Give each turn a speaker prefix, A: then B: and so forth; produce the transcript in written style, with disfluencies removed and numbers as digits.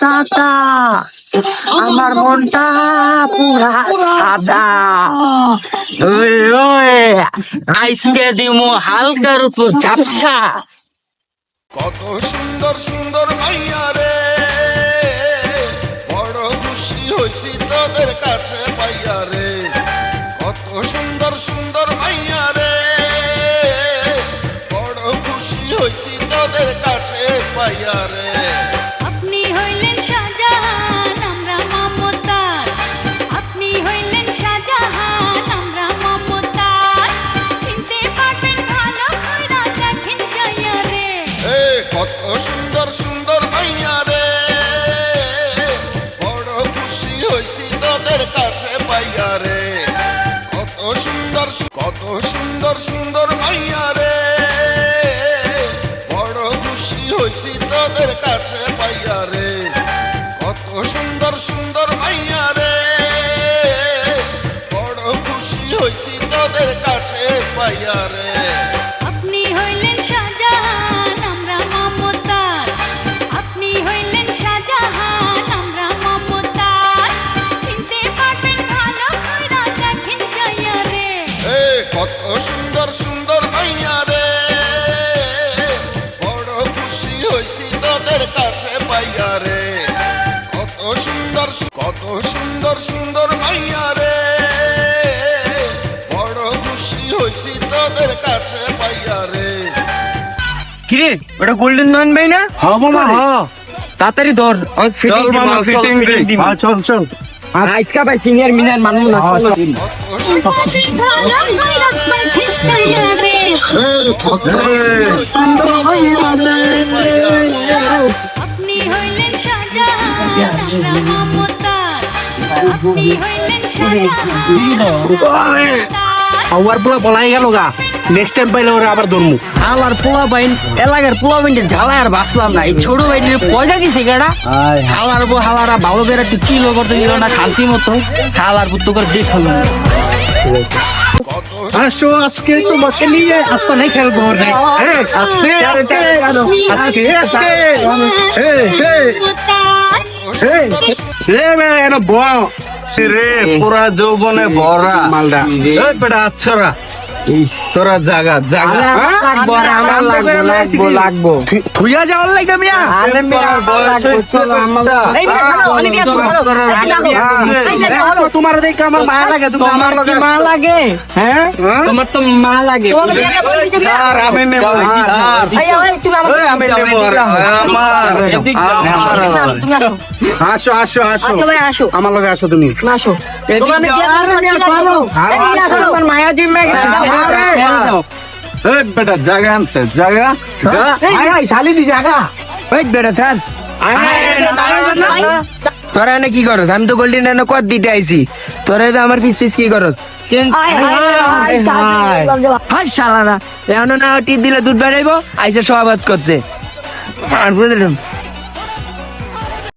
A: দাদা, আমার মনটা পুরা সাদা। ওই ওই আজকে দিমু হালকার উপর ঝাপসা।
B: কত সুন্দর সুন্দর মাইয়া রে, বড় খুশি হইছি তোদের কাছে পাইয়া রে। কত সুন্দর সুন্দর মাইয়া রে, বড় খুশি হইছি তোদের কাছে পাইয়া রে।
C: আপনি হইলেন শাহজাহান, আমরা মমতাজ। আপনি হইলেন শাহজাহান, আমরা মমতাজ। চিনতে পারবেন ভালো কইরা দেখেন যাইয়া রে।
B: এ কত সুন্দর সুন্দর মাইয়া রে, বড় খুশি হইছি তোদের কাছে পাইয়া রে। কত সুন্দর সুন্দর মাইয়া রে, বড় খুশি হইছি তোদের কাছে পাইয়া রে। কত সুন্দর সুন্দর মাইয়া রে, বড় খুশি হইছি তোদের কাছে পাইয়া রে।
C: আপনি হইলেন শাহজাহান, আমরা মমতাজ। আপনি হইলেন শাহজাহান, আমরা মমতাজ। চিনতে পারবেন ভালো কইরা দেখেন যাইয়া রে।
B: এ কত সুন্দর সুন্দর মাইয়া রে, বড় খুশি হইছি তোদের কাছে পাইয়া রে। কত সুন্দর সুন্দর মাইয়া রে, বড় খুশি হইছি তোদের কাছে পাইয়া রে।
A: কিরে ওটা গোল্ডেন মান ভাই না?
D: হ্যাঁ মামা হ্যাঁ।
A: তাড়াতাড়ি ধর,
D: চল মামা ফিটিং দি। হ্যাঁ চল চল।
A: আজকা ভাই সিনিয়র মিনিয়র মানুষ না।
B: কত সুন্দর মাইয়া রে।
C: আপনি হইলেন শাহজাহান, আমরা মমতাজ। আপনি হইলেন শাহজাহান।
D: আওয়ার পুরো বলাই গেল গা। নেক্সট টাইম পাইলে ওরা আবার ধরমু।
A: আমার পোলা বাইন এলাকার পোলা বাইনটা ঝালাই আর বাঁচলাম না। এই ছোট বাইনের পয়সা দিছে কেডা? হালার বউ হালারা ভালো করে একটু চিল করতে দিল না শান্তি মতো। হালার পুত্র করে দেখালো।
D: আসো আজকে তোমাকে নিয়ে আস্তানায় খেলবো রে। আজকে রে এনো বল রে পুরা যৌবনে ভরা মালদা। এই বেটা আচ্ছরা তোরা জাগা জাগা
A: লাগবো
D: থুইয়া যাওয়ার লাগে মিয়া। তোমার দেখে আমার মায়া লাগে। তুমি আমার লগে
A: মা লাগে? হ্যাঁ তোমার তো মা লাগে।
D: স্যার আমি নেব আমি নেব আসো আসো আসো আমার লগে আসো তুমি।
A: মায়া দিবে
D: বেটা জায়গা আনতে জায়গা শালি দি জায়গা
A: বেটা স্যার তোরা এনে কি করস? আমি তো গোল্ডেন এনে কত দিতে আইছি। তোরা আমার পিস পিস কি করস? হাই শালারা এখন না টিপ দিলে দুধ বেড়াইবো আইসে সবাদ করছে।